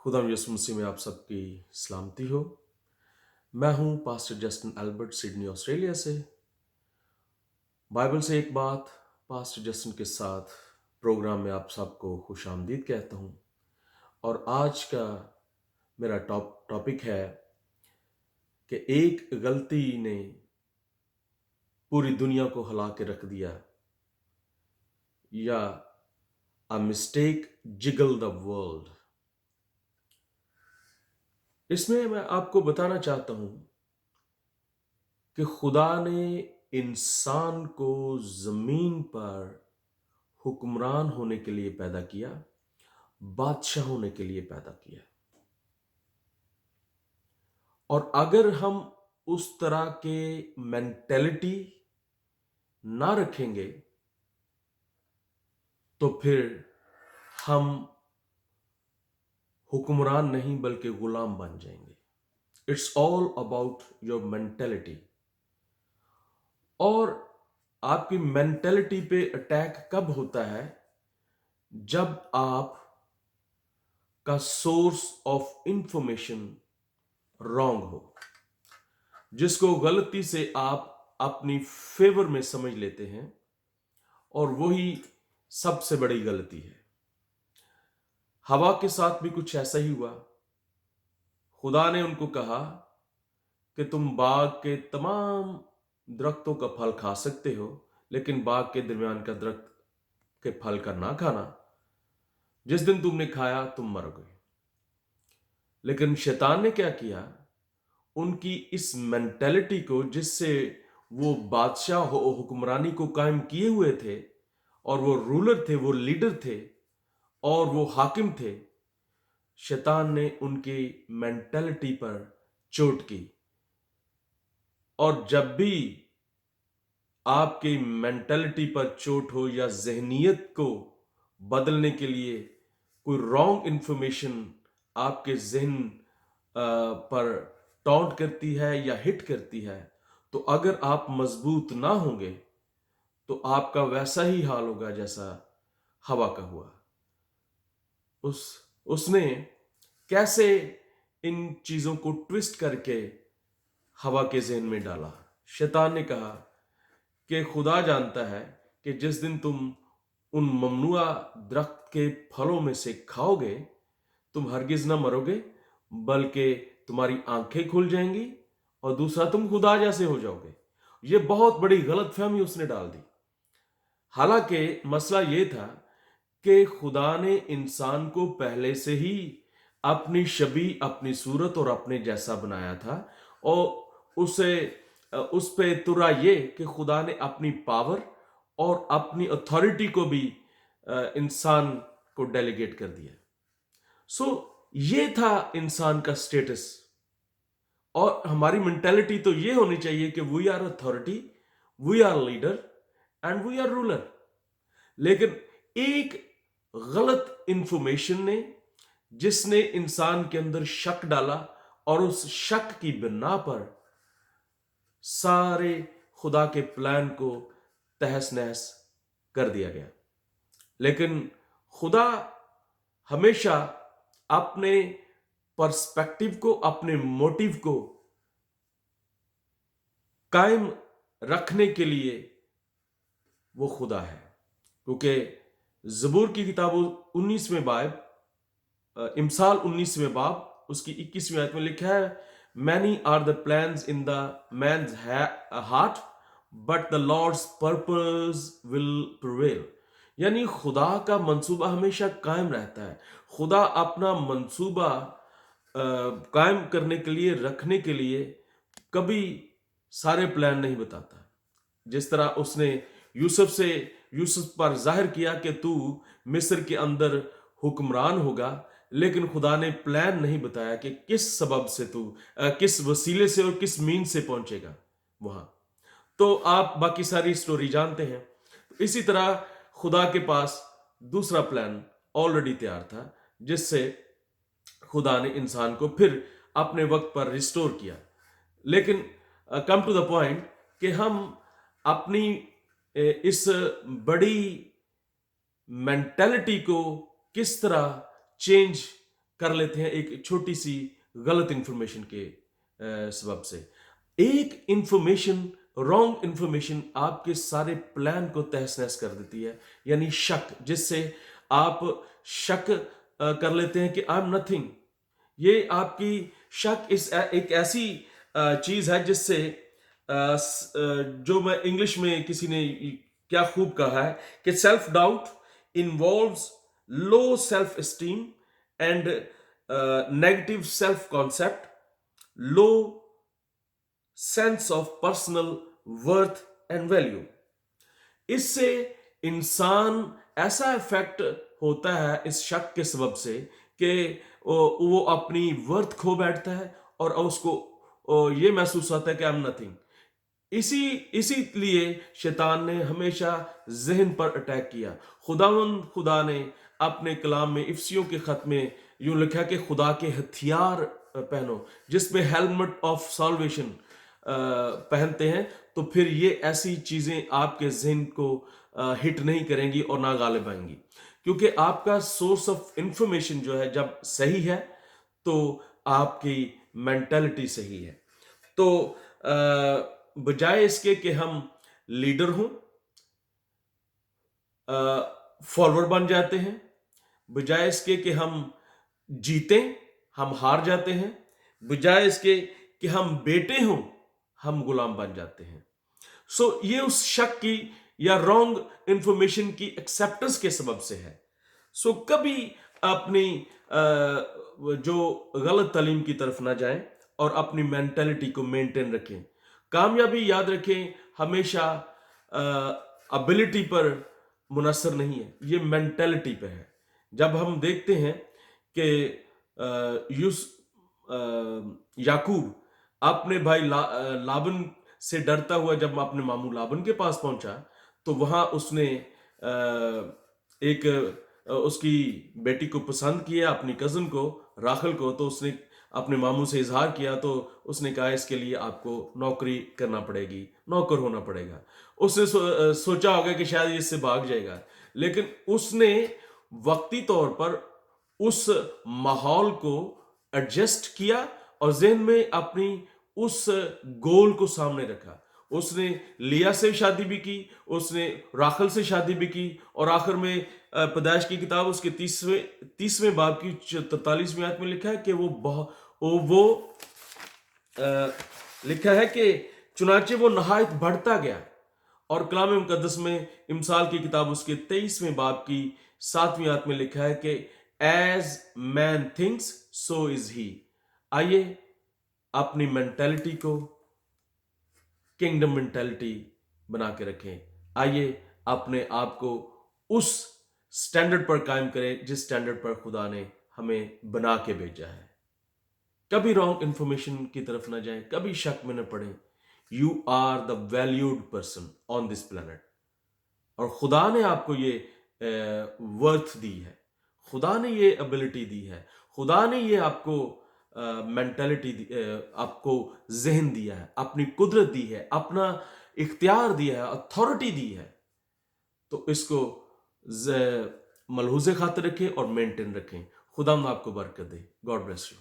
खुदा यसु मसीह में आप सबकी सलामती हो। मैं हूं pastor Justin Albert, Sydney Australia से। बाइबल से एक बात पास्टर जस्टिन के साथ प्रोग्राम में आप सबको खुश आमदीद कहता हूं। और आज का मेरा टॉपिक है कि एक गलती ने पूरी दुनिया को हिला के रख दिया, या a mistake jiggle the world. इसमें मैं आपको बताना चाहता हूं कि खुदा ने इंसान को जमीन पर हुक्मरान होने के लिए पैदा किया, बादशाह होने के लिए पैदा किया। और अगर हम उस तरह के मेंटेलिटी ना रखेंगे तो फिर हम हुक्मरान नहीं बल्कि गुलाम बन जाएंगे। It's all about your mentality. और आपकी मेंटेलिटी पे अटैक कब होता है? जब आप का सोर्स ऑफ इंफॉर्मेशन रॉन्ग हो, जिसको गलती से आप अपनी फेवर में समझ लेते हैं, और वही सबसे बड़ी गलती है। हवा के साथ भी कुछ ऐसा ही हुआ। खुदा ने उनको कहा कि तुम बाग के तमाम दरख्तों का फल खा सकते हो, लेकिन बाग के दरमियान का दरख्त के फल का ना खाना। जिस दिन तुमने खाया तुम मरोगे। लेकिन शैतान ने क्या किया? उनकी इस मेंटेलिटी को, जिससे वो बादशाह हुक्मरानी को कायम किए हुए थे, और वो रूलर थे, वो लीडर थे, और वो हाकिम थे, शैतान ने उनकी मेंटेलिटी पर चोट की। और जब भी आपकी मेंटेलिटी पर चोट हो या जहनियत को बदलने के लिए कोई रॉन्ग इंफॉर्मेशन आपके जहन पर टॉन्ट करती है या हिट करती है, तो अगर आप मजबूत ना होंगे तो आपका वैसा ही हाल होगा जैसा हवा का हुआ। उसने कैसे इन चीजों को ट्विस्ट करके हवा के जहन में डाला। शैतान ने कहा कि खुदा जानता है कि जिस दिन तुम उन ममनुआ दरख्त के फलों में से खाओगे, तुम हरगिज ना मरोगे, बल्कि तुम्हारी आंखें खुल जाएंगी, और दूसरा तुम खुदा जैसे हो जाओगे। ये बहुत बड़ी गलतफहमी उसने डाल दी। हालांकि मसला ये था कि खुदा ने इंसान को पहले से ही अपनी छवि, अपनी सूरत और अपने जैसा बनाया था, और उस पे तुरा ये कि खुदा ने अपनी पावर और अपनी अथॉरिटी को भी इंसान को डेलीगेट कर दिया। सो ये था इंसान का स्टेटस। और हमारी मेंटेलिटी तो ये होनी चाहिए कि we are authority, we are leader and we are ruler. लेकिन एक गलत इंफॉर्मेशन ने, जिसने इंसान के अंदर शक डाला, और उस शक की बिना पर सारे खुदा के प्लान को तहस नहस कर दिया गया। लेकिन खुदा हमेशा अपने पर्सपेक्टिव को, अपने मोटिव को कायम रखने के लिए वो खुदा है। क्योंकि जबूर की किताब 19वें बाब, इमसाल 19वें बाब, उसकी 21वीं आयत में लिखा है, many are the plans in the man's heart but the Lord's purpose will prevail. यानी खुदा का मंसूबा हमेशा कायम रहता है। खुदा अपना मंसूबा कायम करने के लिए, रखने के लिए कभी सारे प्लान नहीं बताता। जिस तरह उसने यूसुफ पर जाहिर किया कि तू मिस्र के अंदर हुक्मरान होगा, लेकिन खुदा ने प्लान नहीं बताया कि किस सबब से तू, किस वसीले से और किस मीन से पहुंचेगा वहां। तो आप बाकी सारी स्टोरी जानते हैं। इसी तरह खुदा के पास दूसरा प्लान ऑलरेडी तैयार था, जिससे खुदा ने इंसान को फिर अपने वक्त पर रिस्टोर किया। लेकिन कम टू द पॉइंट कि हम अपनी इस बड़ी मेंटालिटी को किस तरह चेंज کر لیتے ہیں ایک چھوٹی سی غلط انفارمیشن کے سبب سے. ایک انفارمیشن، رانگ انفارمیشن آپ کے سارے پلان کو تہس نہس کر دیتی ہے. یعنی شک، جس سے آپ شک کر لیتے ہیں کہ آئی ایم نتھنگ. یہ آپ کی شک ایک ایسی چیز ہے جس سے جو میں انگلش میں کسی نے کیا خوب کہا ہے کہ self doubt involves low self esteem and negative self concept, low sense of personal worth and value. اس سے انسان ایسا افیکٹ ہوتا ہے اس شک کے سبب سے کہ وہ اپنی ورتھ کھو بیٹھتا ہے اور اس کو یہ محسوس ہوتا ہے کہ I'm nothing. اسی لیے شیطان نے ہمیشہ ذہن پر اٹیک کیا. خدا نے اپنے کلام میں افسیوں کے خط میں یوں لکھا کہ خدا کے ہتھیار پہنو، جس میں ہیلمٹ آف سالویشن پہنتے ہیں تو پھر یہ ایسی چیزیں آپ کے ذہن کو ہٹ نہیں کریں گی اور نہ غالب آئیں گی. کیونکہ آپ کا سورس آف انفارمیشن جو ہے جب صحیح ہے تو آپ کی مینٹلٹی صحیح ہے. تو بجائے اس کے کہ ہم لیڈر ہوں، فالوور بن جاتے ہیں، بجائے اس کے کہ ہم جیتیں ہم ہار جاتے ہیں، بجائے اس کے کہ ہم بیٹے ہوں ہم غلام بن جاتے ہیں. سو یہ اس شک کی یا رانگ انفارمیشن کی ایکسیپٹنس کے سبب سے ہے. سو کبھی اپنی جو غلط تعلیم کی طرف نہ جائیں اور اپنی مینٹلٹی کو مینٹین رکھیں. کامیابی یاد رکھیں ہمیشہ ابیلٹی پر منحصر نہیں ہے، یہ مینٹلٹی پہ ہے. جب ہم دیکھتے ہیں کہ یعقوب اپنے بھائی لابن سے ڈرتا ہوا جب اپنے ماموں لابن کے پاس پہنچا تو وہاں اس نے ایک اس کی بیٹی کو پسند کیا، اپنی کزن کو، راخل کو. تو اس نے اپنے ماموں سے اظہار کیا تو اس نے کہا اس کے لیے آپ کو نوکری کرنا پڑے گی، نوکر ہونا پڑے گا. اس نے سوچا ہوگا کہ شاید یہ اس سے بھاگ جائے گا، لیکن اس نے وقتی طور پر اس ماحول کو ایڈجسٹ کیا اور ذہن میں اپنی اس گول کو سامنے رکھا. اس نے لیا سے شادی بھی کی، اس نے راخل سے شادی بھی کی، اور آخر میں پیدائش کی کتاب اس کے 30ویں باب کی 43ویں آیت میں لکھا ہے کہ وہ لکھا ہے کہ چنانچہ وہ نہایت بڑھتا گیا. اور کلام مقدس میں امثال کی کتاب اس کے 23ویں باب کی 7ویں آیت میں لکھا ہے کہ ایز مین تھنکس سو از ہی. آئیے اپنی مینٹلٹی کو کنگڈم مینٹلٹی بنا کے رکھیں. آئیے اپنے آپ کو اس سٹینڈرڈ پر قائم کریں جس سٹینڈرڈ پر خدا نے ہمیں بنا کے بھیجا ہے. کبھی رانگ انفارمیشن کی طرف نہ جائیں، کبھی شک میں نہ پڑیں. You are the valued person on this plant. اور خدا نے آپ کو یہ ورتھ دی ہے، خدا نے یہ ابیلٹی دی ہے، خدا نے یہ آپ کو مینٹلٹی آپ کو ذہن دیا ہے، اپنی قدرت دی ہے، اپنا اختیار دیا ہے، اتھارٹی دی ہے. تو اس کو ملحوظ خاطر رکھیں اور مینٹین رکھیں. خدا آپ کو برکت دے. God bless you.